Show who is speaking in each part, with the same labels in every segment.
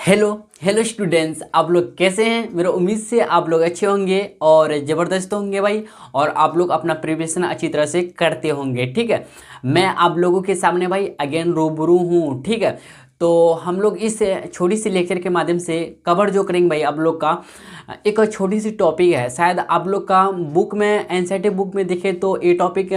Speaker 1: Hello hello students, आप लोग कैसे हैं। मेरा उम्मीद से आप लोग अच्छे होंगे और ज़बरदस्त होंगे भाई। और आप लोग अपना प्रिपरेशन अच्छी तरह से करते होंगे। ठीक है, मैं आप लोगों के सामने भाई अगेन रूबरू हूँ। ठीक है, तो हम लोग इस छोटी सी लेक्चर के माध्यम से कवर जो करेंगे भाई आप लोग का एक छोटी सी टॉपिक है। शायद आप लोग का बुक में एनसीईआरटी बुक में देखें तो ये टॉपिक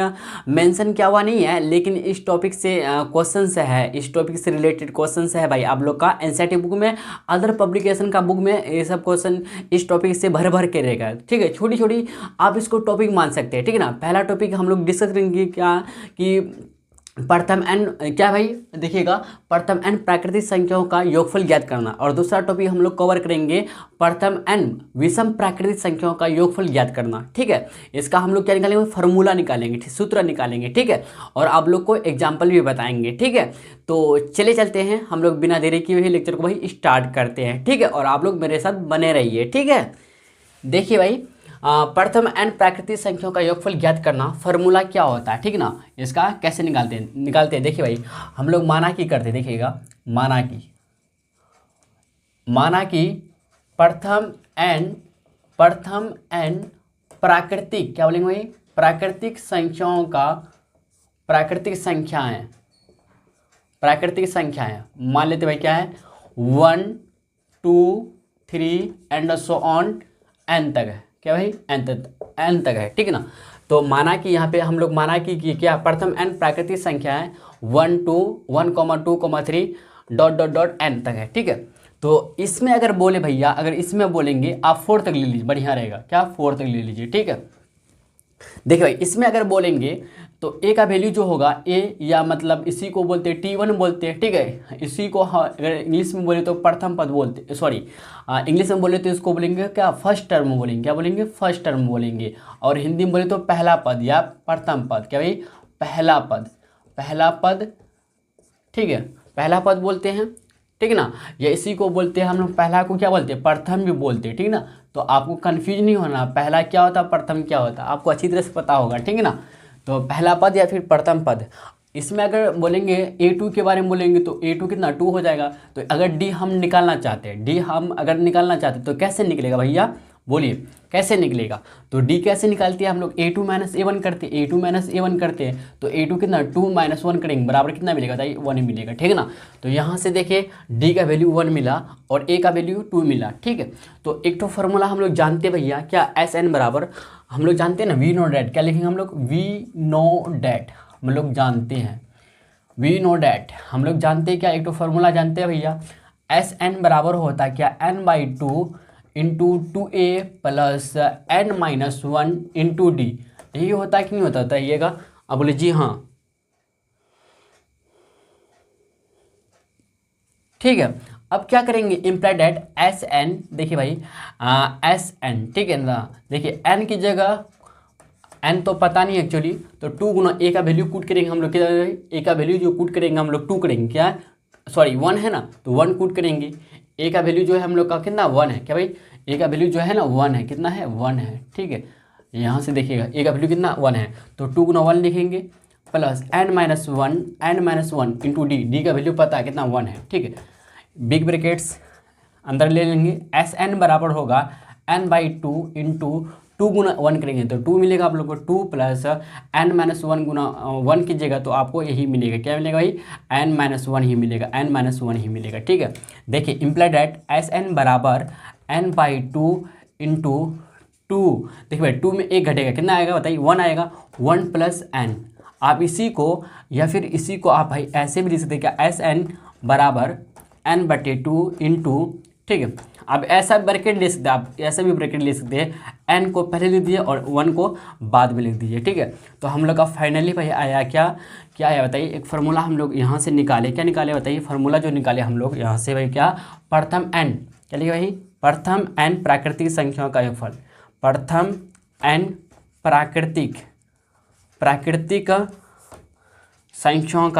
Speaker 1: मेंशन किया हुआ नहीं है, लेकिन इस टॉपिक से क्वेश्चंस है, इस टॉपिक से रिलेटेड क्वेश्चंस है भाई आप लोग का एनसीईआरटी बुक में। अदर पब्लिकेशन का बुक में ये सब क्वेश्चन इस टॉपिक से भर भर के रहेगा। ठीक है, छोटी छोटी आप इसको टॉपिक मान सकते हैं। ठीक है ना, पहला टॉपिक हम लोग डिस्कस करेंगे क्या कि प्रथम एन क्या भाई देखिएगा, प्रथम एन प्राकृतिक संख्याओं का योगफल ज्ञात करना। और दूसरा टॉपिक हम लोग कवर करेंगे प्रथम एन विषम प्राकृतिक संख्याओं का योगफल ज्ञात करना। ठीक है, इसका हम लोग क्या निकालेंगे, फार्मूला निकालेंगे, सूत्र निकालेंगे। ठीक है, और आप लोग को एग्जाम्पल भी बताएंगे। ठीक है, तो चले चलते हैं हम लोग बिना देरी किए हुए लेक्चर को भाई स्टार्ट करते हैं। ठीक है, और आप लोग मेरे साथ बने रहिए। ठीक है, देखिए भाई प्रथम एन प्राकृतिक संख्याओं का योगफल ज्ञात करना फॉर्मूला क्या होता है। ठीक है ना, इसका कैसे निकालते हैं देखिए भाई, हम लोग माना की करते, देखिएगा माना की प्रथम एन प्राकृतिक क्या बोलेंगे भाई, प्राकृतिक संख्याएं मान लेते भाई क्या है 1 2 3 एंड सो ऑन एन तक है। क्या भाई एन तक है। ठीक है ना, तो माना कि यहाँ पे हम लोग माना कि क्या प्रथम एन प्राकृतिक संख्या है 1 2 3 डॉट एन तक है। ठीक है, तो इसमें अगर बोले भैया, अगर इसमें बोलेंगे आप 4 तक ले लीजिए, बढ़िया रहेगा। क्या 4 तक ले लीजिए। ठीक है, देखिए भाई इसमें अगर बोलेंगे तो ए का वैल्यू जो होगा ए, या मतलब इसी को बोलते हैं T1 बोलते हैं। ठीक है, इसी को अगर इंग्लिश में बोले तो प्रथम पद बोलते, सॉरी इंग्लिश में बोले तो इसको बोलेंगे क्या, फर्स्ट टर्म बोलेंगे। क्या बोलेंगे, फर्स्ट टर्म बोलेंगे। और हिंदी में बोले तो पहला पद या प्रथम पद। क्या भाई, पहला पद। ठीक है, पहला पद बोलते हैं। ठीक है ना, या इसी को बोलते हैं हम लोग, पहला को क्या बोलते हैं, प्रथम भी बोलते हैं। ठीक है ना, तो आपको कंफ्यूज नहीं होना, पहला क्या होता है प्रथम क्या होता है आपको अच्छी तरह से पता होगा। ठीक है ना, तो पहला पद या फिर प्रथम पद। इसमें अगर बोलेंगे A2 के बारे में बोलेंगे तो A2 कितना 2 हो जाएगा। तो अगर D हम निकालना चाहते हैं, तो कैसे निकलेगा भैया, बोलिए कैसे निकलेगा। तो D कैसे निकालती है हम लोग, A2 माइनस A1 करते हैं। तो A2 कितना 2 माइनस 1 करेंगे बराबर कितना मिलेगा, बताइए 1 ही मिलेगा। ठीक है ना, तो यहाँ से देखिए D का वैल्यू 1 मिला और A का वैल्यू 2 मिला। ठीक है, तो एक तो फॉर्मूला हम लोग जानते हैं भैया क्या, SN बराबर हम लोग जानते हैं ना, वी नो डैट। क्या लिखेंगे हम लोग, वी नो डैट हम लोग जानते हैं, हम लोग जानते हैं क्या, एक तो फॉर्मूला जानते हैं भैया, SN बराबर होता है क्या, n/2 into 2a plus n-1 into D. यही होता है कि नहीं होता, बताइएगा। अब बोले जी हाँ, ठीक है। अब क्या करेंगे, इम्प्लाई डेट SN, देखिए भाई SN, ठीक है ना, देखिए n की जगह n तो पता नहीं एक्चुअली, तो 2 गुना a का वैल्यू कूट करेंगे हम लोग, क्या a का वैल्यू जो कूट करेंगे हम लोग 2 करेंगे, क्या सॉरी 1 है ना, तो 1 कूट करेंगे। a का वैल्यू जो है हम लोग का कितना 1 है। क्या भाई, a का वैल्यू जो है ना 1 है, कितना है 1 है। ठीक है, यहाँ से देखिएगा a का वैल्यू कितना 1 है, तो 2 गुना 1 लिखेंगे प्लस n-1 इंटू डी का वैल्यू पता है कितना 1 है। ठीक है, बिग ब्रैकेट्स अंदर ले लेंगे, SN बराबर होगा n/2 इंटू 2 गुना 1 करेंगे तो 2 मिलेगा आप लोग को, 2 प्लस n-1 गुना 1 कीजिएगा तो आपको यही मिलेगा। क्या मिलेगा भाई, n-1 ही मिलेगा। ठीक है, देखिए इम्प्लाई डैट SN बराबर n/2 इंटू 2, देखिए भाई 2 में 1 घटेगा, कितना आएगा बताइए, 1 आएगा, 1 प्लस n। आप इसी को या फिर इसी को आप भाई ऐसे भी लिख सकते हैं क्या, SN बराबर n/2 इंटू, ठीक है, अब ऐसा ब्रैकेट ले सकते हैं, आप ऐसा भी ब्रैकेट ले सकते हैं, n को पहले लिख दीजिए और 1 को बाद में लिख दीजिए। ठीक है, तो हम लोग का फाइनली भाई आया क्या आया बताइए, एक फार्मूला हम लोग यहाँ से निकाले, क्या निकाले बताइए, फार्मूला जो निकाले हम लोग यहाँ से भाई क्या, प्रथम n, क्या लिखे भाई, प्रथम n प्राकृतिक संख्याओं का योगफल, प्रथम n प्राकृतिक संख्याओं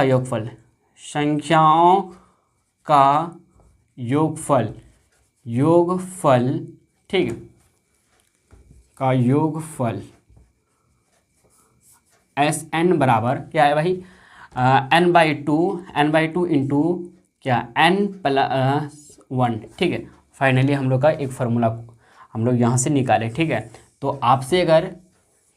Speaker 1: का योगफल, ठीक है, का योगफल SN बराबर क्या है भाई, n/2 इंटू क्या n प्लस 1, ठीक है। फाइनली हम लोग का एक फार्मूला हम लोग यहाँ से निकाले, ठीक है। तो आपसे अगर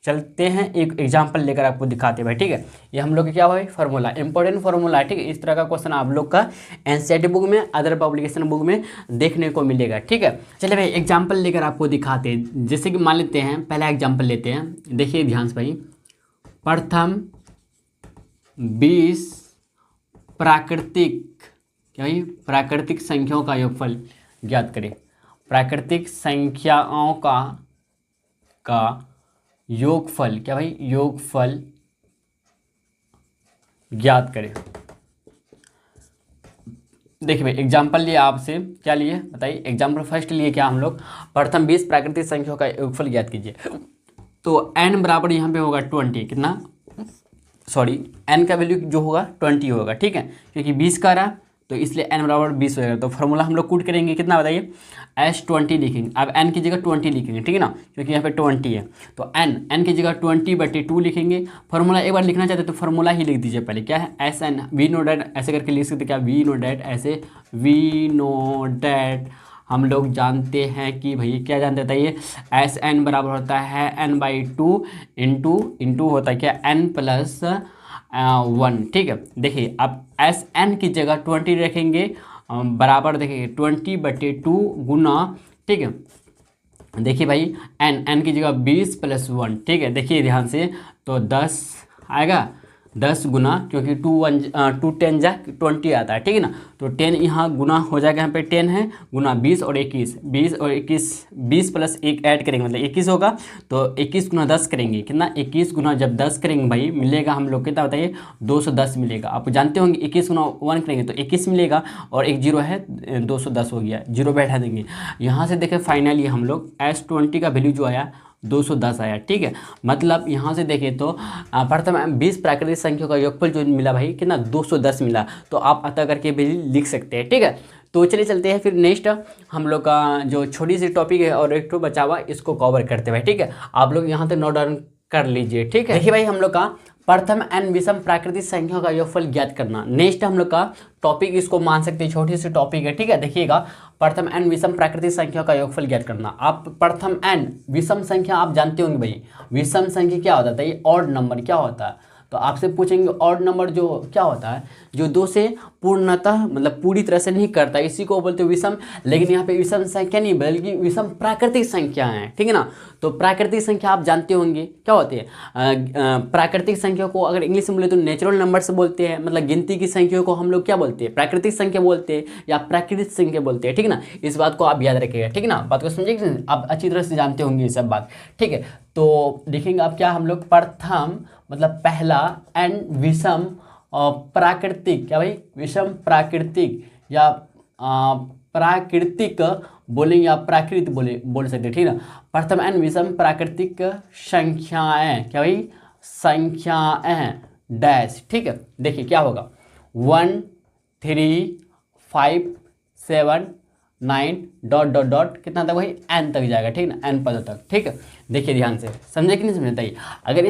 Speaker 1: चलते हैं एक एग्जाम्पल लेकर आपको दिखाते भाई, ठीक है। ये हम लोग का क्या हुआ फार्मूला, इंपॉर्टेंट फार्मूला है, ठीक है। इस तरह का क्वेश्चन आप लोग का एनसीईआरटी बुक में, अदर पब्लिकेशन बुक में देखने को मिलेगा, ठीक है। चलिए भाई एग्जाम्पल लेकर आपको दिखाते हैं। जैसे कि मान लेते हैं, पहला एग्जाम्पल लेते हैं, देखिए ध्यान से भाई। प्रथम 20 प्राकृतिक, क्या भाई, प्राकृतिक संख्याओं का योगफल ज्ञात करें। प्राकृतिक संख्याओं का योगफल, क्या भाई, योगफल ज्ञात करें। देखिए भाई एग्जाम्पल लिए आपसे, क्या लिए बताइए। एग्जाम्पल फर्स्ट लिए क्या हम लोग, प्रथम 20 प्राकृतिक संख्याओं का योगफल ज्ञात कीजिए। तो n बराबर यहाँ पे होगा 20, कितना, सॉरी n का वैल्यू जो होगा 20 होगा, ठीक है। क्योंकि 20 का रहा तो इसलिए n बराबर 20 होगा। तो फॉर्मूला हम लोग कूट करेंगे, कितना बताइए, S20 लिखेंगे। अब n की जगह 20 लिखेंगे, ठीक है ना, क्योंकि यहाँ पे 20 है। तो n की जगह 20/2 लिखेंगे। फॉर्मूला एक बार लिखना चाहते तो फॉर्मूला ही लिख दीजिए पहले, क्या है, SN वी नो डैट ऐसे करके लिख सकते, क्या वी नो डैट, ऐसे वी नो डैट हम लोग जानते हैं कि भाई क्या जानते था ये, SN बराबर होता है n/2 इंटू होता है क्या, n+1, ठीक है। देखिए अब SN की जगह 20 रखेंगे, बराबर देखिए 20/2 गुना, ठीक है। देखिए भाई n की जगह 20 + 1, ठीक है। देखिए ध्यान से, तो 10 आएगा, 10 गुना, क्योंकि 2 10 जा 20 आता है, ठीक है ना। तो 10 यहाँ गुना हो जाएगा, यहाँ पे 10 है गुना 20 और 21, 20 और 21, 20 + 1 ऐड करेंगे मतलब 21 होगा। तो 21 गुना 10 करेंगे, कितना, 21 गुना जब 10 करेंगे भाई मिलेगा हम लोग, कितना बताइए, 210 मिलेगा। आप जानते होंगे 21 गुना 1 करेंगे तो 21 मिलेगा, और एक जीरो है, 210 हो गया, जीरो बैठा देंगे। यहाँ से देखें फाइनली हम लोग S20 का वैल्यू जो आया 210 आया, ठीक है। मतलब यहाँ से देखें तो प्रथम 20 प्राकृतिक संख्याओं का योगफल जो मिला भाई, कितना, 210 मिला। तो आप अतः करके भी लिख सकते हैं, ठीक है। तो चलिए चलते हैं फिर नेक्स्ट हम लोग का जो छोटी सी टॉपिक है और एक तो बचा हुआ, इसको कवर करते हैं भाई, ठीक है। आप लोग यहाँ तक नोट डाउन कर लीजिए, ठीक है। देखिए भाई हम लोग का प्रथम n विषम प्राकृतिक संख्याओं का योगफल ज्ञात करना, नेक्स्ट हम लोग का टॉपिक, इसको मान सकते हैं छोटी सी टॉपिक है, ठीक है। देखिएगा, प्रथम n विषम प्राकृतिक संख्याओं का योगफल ज्ञात करना। आप प्रथम n विषम संख्या आप जानते होंगे भाई, विषम संख्या क्या होता है, ये ऑड नंबर क्या होता है। तो आपसे पूछेंगे ऑड नंबर जो क्या होता है, जो 2 से पूर्णतः मतलब पूरी तरह से नहीं करता, इसी को बोलते हैं विषम। लेकिन यहाँ पे विषम संख्या नहीं बल्कि विषम प्राकृतिक संख्या है, ठीक है ना। तो प्राकृतिक संख्या आप जानते होंगे क्या होती है, प्राकृतिक संख्या को अगर इंग्लिश में बोले तो नेचुरल नंबर से बोलते हैं, मतलब गिनती की संख्या को हम लोग क्या बोलते हैं, प्राकृतिक संख्या बोलते हैं या प्राकृतिक संख्या बोलते हैं, ठीक है ना। इस बात को आप याद रखिएगा, ठीक है ना, बात को समझिए, आप अच्छी तरह से जानते होंगे ये सब बात, ठीक है। तो देखेंगे आप क्या, हम लोग प्रथम मतलब पहला n विषम प्राकृतिक, क्या भाई, विषम प्राकृतिक या प्राकृतिक बोलेंगे या प्राकृत बोल सकते हैं, ठीक है ना। प्रथम n विषम प्राकृतिक संख्याएं, क्या भाई, संख्याएं डैश, ठीक है। देखिए क्या होगा, 1 3 5 7 9 ... कितना तक भाई, n तक जाएगा, ठीक है ना, n पदों तक, ठीक है। देखिए ध्यान से, समझे कि नहीं समझे बताइए। अगर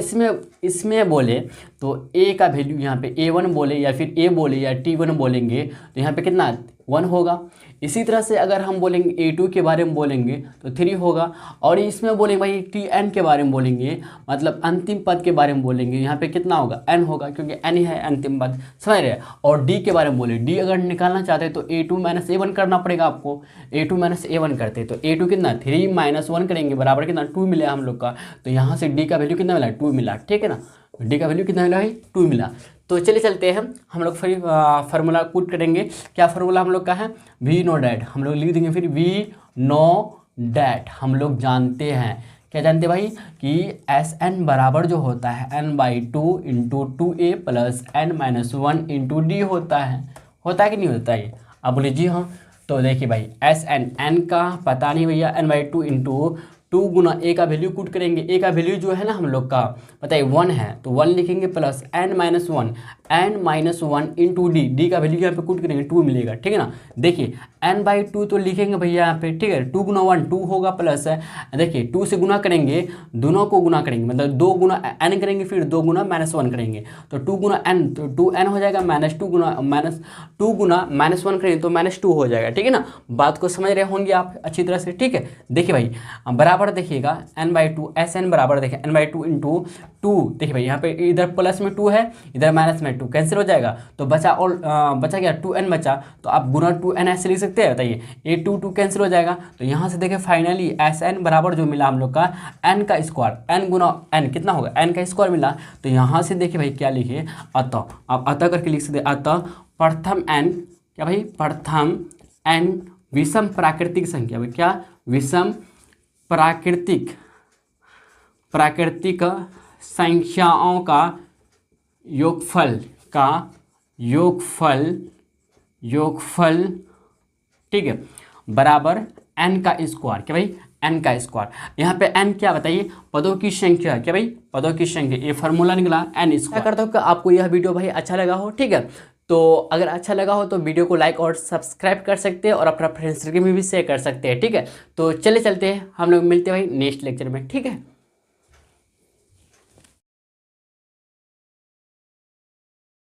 Speaker 1: इसमें बोले तो a का वैल्यू यहाँ पे a1 बोले या फिर a बोले या t1 बोलेंगे तो यहाँ पे कितना 1 होगा। इसी तरह से अगर हम बोलेंगे a2 के बारे में बोलेंगे तो 3 होगा, और इसमें बोलेंगे भाई tn के बारे में बोलेंगे, मतलब अंतिम पद के बारे में बोलेंगे, यहाँ पे कितना होगा, n होगा, क्योंकि n ही है अंतिम पद, समझ रहे। और d के बारे में बोले, d अगर निकालना चाहते हैं तो a2 - a1 करना पड़ेगा आपको। a2 - a1 करते तो a2 कितना 3 - 1 करेंगे, बराबर कितना 2 मिला हम लोग का। तो यहाँ से d का वैल्यू कितना मिला, 2 मिला, ठीक है ना। d का वैल्यू कितना मिला भाई, 2 मिला। तो चलिए चलते हैं, हम लोग फिर फार्मूला पुट करेंगे। क्या फार्मूला हम लोग का है, वी नो डैट, हम लोग लिख देंगे फिर वी नो डैट। हम लोग जानते हैं, क्या जानते हैं भाई, कि Sn बराबर जो होता है n/2 into 2a + n-1 into d होता है कि नहीं होता है। आप बोले जी हाँ। तो देखिए भाई Sn n का पता नहीं भैया, n/2 इंटू 2 गुना ए का वैल्यू पुट करेंगे। ए का वैल्यू जो है ना हम लोग का बताइए 1 है, तो 1 लिखेंगे plus n minus one into D, D का वैल्यू यहाँ पे पुट करेंगे 2 मिलेगा, ठीक है ना। देखिए n/2 तो लिखेंगे भैया यहाँ पे, ठीक है। 2 गुना 1 2 होगा प्लस देखिए 2 से गुना करेंगे, दोनों को गुना करेंगे, मतलब 2 गुना n करेंगे फिर 2 गुना -1 करेंगे, तो 2 गुना n तो 2n हो जाएगा, -2 गुना -1 करेंगे तो -2 हो जाएगा, ठीक है ना। बात को समझ रहे होंगे आप अच्छी तरह से, ठीक है। देखिए भाई बराबर देखिएगा n/2 Sn बराबर देखिए n/2 इंटू 2, देखिए भाई यहाँ पे इधर प्लस में 2 है, इधर माइनस में 2 कैंसिल हो जाएगा, तो बचा और बचा क्या 2n बचा, तो आप गुना 2n ऐसे लिख सकते हैं, बताइए ये 2 कैंसिल हो जाएगा। तो यहाँ से देखिए फाइनली Sn बराबर जो मिला हम लोग का n का स्क्वायर, n गुना n कितना होगा n का स्क्वायर मिला। तो यहाँ से देखिए भाई क्या लिखिए अतः, आप अतः करके लिख सकते अतः प्रथम n, क्या भाई प्रथम n विषम प्राकृतिक संख्या, भाई क्या विषम प्राकृतिक संख्याओं का योगफल, ठीक है, बराबर n का स्क्वायर, क्या भाई n का स्क्वायर। यहाँ पे n क्या बताइए पदों की संख्या, क्या भाई पदों की संख्या, ये फार्मूला निकला n स्क्वायर। करता हूँ कि आपको यह वीडियो भाई अच्छा लगा हो, ठीक है। तो अगर अच्छा लगा हो तो वीडियो को लाइक और सब्सक्राइब कर सकते हैं और अपना फ्रेंड्स में भी शेयर कर सकते हैं, ठीक है। तो चलते हैं, हम लोग मिलते हैं भाई नेक्स्ट लेक्चर में, ठीक है।